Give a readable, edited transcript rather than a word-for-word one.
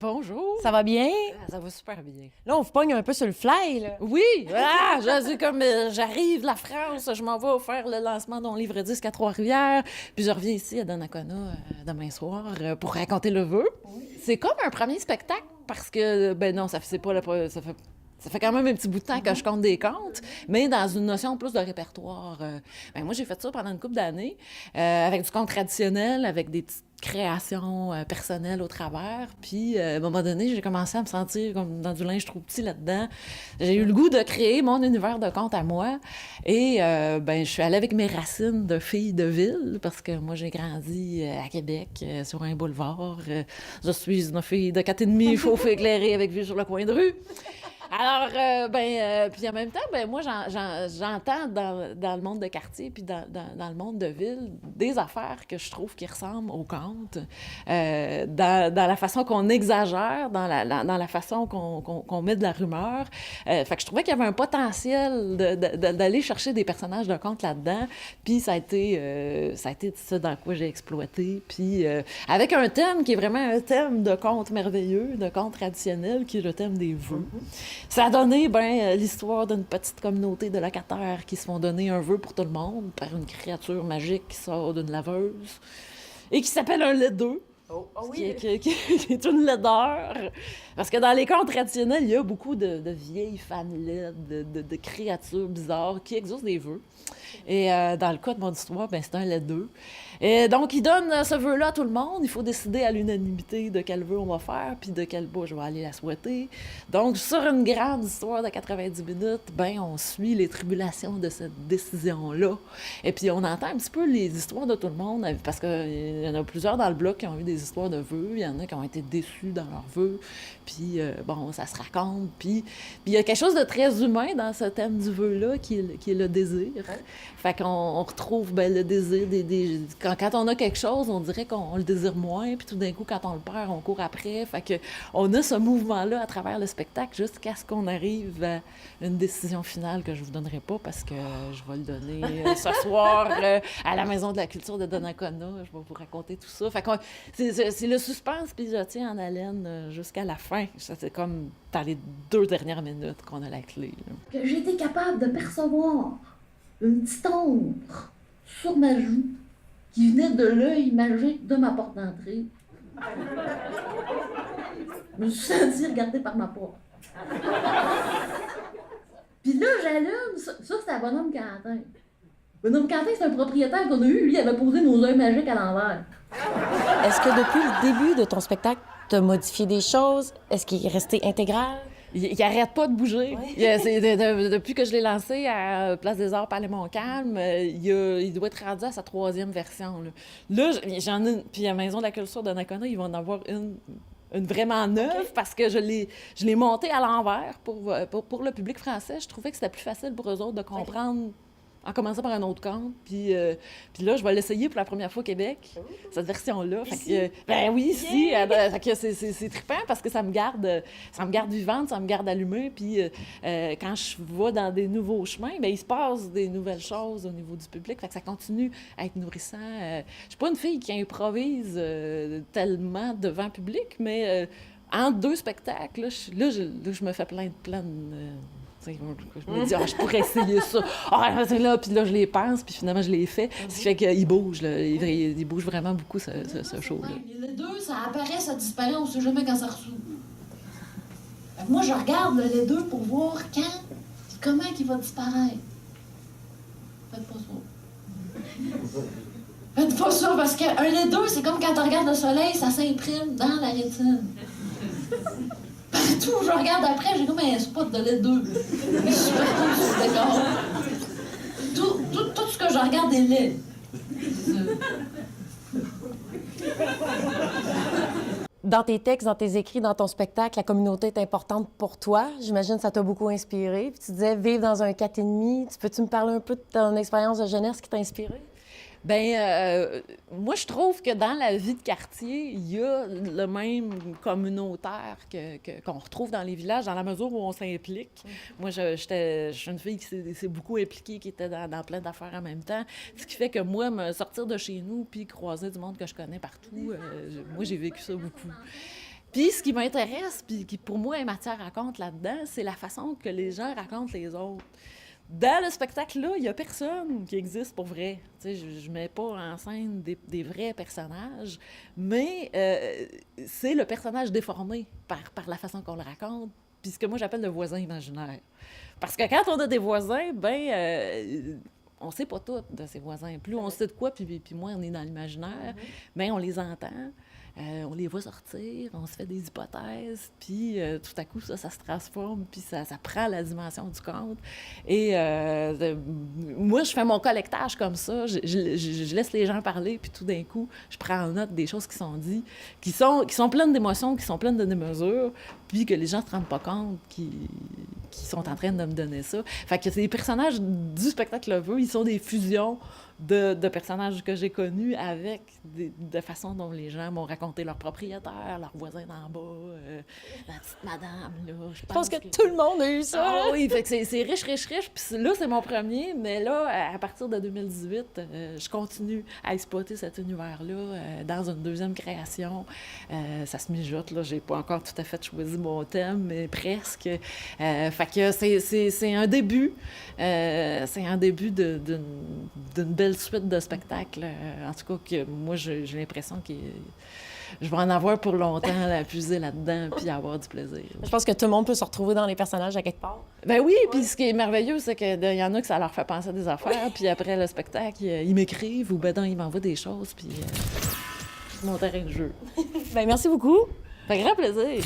Bonjour. Ça va bien? Ça va super bien. Là, on vous pogne un peu sur le fly, là. Oui, j'arrive de la France, je m'en vais faire le lancement de mon livre disque à Trois-Rivières, puis je reviens ici à Donnacona demain soir pour raconter le vœu. Oui. C'est comme un premier spectacle parce que, ben non, ça fait quand même un petit bout de temps que je compte des contes, mais dans une notion plus de répertoire. Moi, j'ai fait ça pendant une couple d'années, avec du conte traditionnel, avec des petites créations personnelles au travers. Puis, à un moment donné, j'ai commencé à me sentir comme dans du linge trop petit là-dedans. J'ai eu le goût de créer mon univers de contes à moi. Et, je suis allée avec mes racines de fille de ville, parce que moi, j'ai grandi à Québec, sur un boulevard. Je suis une fille de 4,5, chauffe éclairée avec vue sur le coin de rue. Alors, puis en même temps, moi, j'entends dans le monde de quartier puis dans le monde de ville des affaires que je trouve qui ressemblent aux contes, dans la façon qu'on exagère, dans la façon qu'on met de la rumeur. Fait que je trouvais qu'il y avait un potentiel d'aller chercher des personnages de contes là-dedans, puis ça a été ça dans quoi j'ai exploité, puis avec un thème qui est vraiment un thème de conte merveilleux, de conte traditionnel, qui est le thème des vœux. Ça a donné l'histoire d'une petite communauté de locataires qui se font donner un vœu pour tout le monde par une créature magique qui sort d'une laveuse et qui s'appelle un laideux. Oh oui. Qui est une laideur. Parce que dans les contes traditionnels, il y a beaucoup de vieilles femmes laides, de créatures bizarres qui exaucent des vœux. Et dans le cas de mon histoire, c'est un laideux. Et donc, il donne ce vœu-là à tout le monde. Il faut décider à l'unanimité de quel vœu on va faire, puis de quel bout je vais aller la souhaiter. Donc, sur une grande histoire de 90 minutes, on suit les tribulations de cette décision-là. Et puis, on entend un petit peu les histoires de tout le monde, parce qu'il y en a plusieurs dans le bloc qui ont eu des histoires de vœux. Il y en a qui ont été déçus dans leurs vœux. Puis, ça se raconte. Puis il y a quelque chose de très humain dans ce thème du vœu-là, qui est le désir. Ouais. Fait qu'on retrouve le désir quand on a quelque chose, on dirait qu'on le désire moins, puis tout d'un coup, quand on le perd, on court après. Fait que on a ce mouvement-là à travers le spectacle jusqu'à ce qu'on arrive à une décision finale que je vous donnerai pas parce que je vais le donner ce soir à la Maison de la culture de Donnacona. Je vais vous raconter tout ça. Fait que c'est le suspense, puis je tiens en haleine jusqu'à la fin. C'est comme dans les 2 dernières minutes qu'on a la clé. Là. Que j'ai été capable de percevoir une petite ombre sur ma joue qui venait de l'œil magique de ma porte d'entrée. Je me suis sentie regardée par ma porte. Puis là, j'allume. Ça c'est à Bonhomme Quentin. Bonhomme Quentin, c'est un propriétaire qu'on a eu. Lui, il avait posé nos œils magiques à l'envers. Est-ce que depuis le début de ton spectacle, tu as modifié des choses? Est-ce qu'il est resté intégral? Il arrête pas de bouger. Ouais. Depuis que je l'ai lancé à Place des Arts, Palais Montcalm, il doit être rendu à sa 3e version. Là j'en ai... Puis à la Maison de la culture de Donnacona, ils vont en avoir une vraiment neuve, parce que je l'ai montée à l'envers pour le public français. Je trouvais que c'était plus facile pour eux autres de comprendre en commençant par un autre conte. Puis là, je vais l'essayer pour la première fois au Québec, cette version-là. Fait que, oui, ici. Fait que c'est trippant parce que ça me garde vivante, ça me garde allumée. Puis quand je vais dans des nouveaux chemins, il se passe des nouvelles choses au niveau du public. Fait que ça continue à être nourrissant. Je suis pas une fille qui improvise tellement devant le public, mais entre 2 spectacles, je me fais plein de je me dis, je pourrais essayer ça. Puis là, je les pense, puis finalement, je les fais. Ce qui fait qu'il bouge, là. Il bouge vraiment beaucoup, ce show-là. Les 2, ça apparaît, ça disparaît, on sait jamais quand ça ressout. Moi, je regarde les 2 pour voir quand et comment il va disparaître. Faites pas ça. Faites pas ça, parce qu'un les 2, c'est comme quand tu regardes le soleil, ça s'imprime dans la rétine. Partout où je regarde après, j'ai comme un spot de lait 2. Je suis partout sur le décor. Tout ce que je regarde est laid. Dans tes textes, dans tes écrits, dans ton spectacle, la communauté est importante pour toi. J'imagine que ça t'a beaucoup inspiré. Puis tu disais vivre dans un 4,5. Peux-tu me parler un peu de ton expérience de jeunesse qui t'a inspiré? Moi, je trouve que dans la vie de quartier, il y a le même communautaire qu'on retrouve dans les villages, dans la mesure où on s'implique. Moi, je suis une fille qui s'est beaucoup impliquée, qui était dans plein d'affaires en même temps. Ce qui fait que moi, me sortir de chez nous puis croiser du monde que je connais partout, moi, j'ai vécu ça beaucoup. Puis ce qui m'intéresse, puis qui pour moi est matière à conte là-dedans, c'est la façon que les gens racontent les autres. Dans le spectacle-là, il n'y a personne qui existe pour vrai. Tu sais, je mets pas en scène des vrais personnages, mais c'est le personnage déformé par la façon qu'on le raconte, puis ce que moi j'appelle le voisin imaginaire. Parce que quand on a des voisins, on sait pas tout de ses voisins. Plus on sait de quoi, puis moins on est dans l'imaginaire, bien on les entend. On les voit sortir, on se fait des hypothèses, puis tout à coup, ça se transforme, puis ça prend la dimension du conte. Et moi, je fais mon collectage comme ça, je laisse les gens parler, puis tout d'un coup, je prends en note des choses qui sont dites, qui sont pleines d'émotions, qui sont pleines de démesure, puis que les gens ne se rendent pas compte qui sont en train de me donner ça. Fait que les personnages du spectacle Le Vœu, ils sont des fusions de personnages que j'ai connus avec de façon dont les gens m'ont raconté leur propriétaire, leur voisin d'en bas, la petite madame, là. Je pense que tout le monde a eu ça. Ah oui, fait que c'est riche. Puis là, c'est mon premier, mais là, à partir de 2018, je continue à exploiter cet univers-là dans une deuxième création. Ça se mijote, là. J'ai pas encore tout à fait choisi mon thème, mais presque. Fait que c'est un début. C'est un début d'une belle suite de spectacles. En tout cas, que moi, j'ai l'impression que je vais en avoir pour longtemps à puiser là-dedans puis avoir du plaisir. Je pense que tout le monde peut se retrouver dans les personnages à quelque part. Ben oui, puis ce qui est merveilleux, c'est qu'il y en a que ça leur fait penser à des affaires, puis après le spectacle, ils m'écrivent ou ben non, ils m'envoient des choses, puis c'est mon terrain de jeu. Ben merci beaucoup. Ça fait grand plaisir.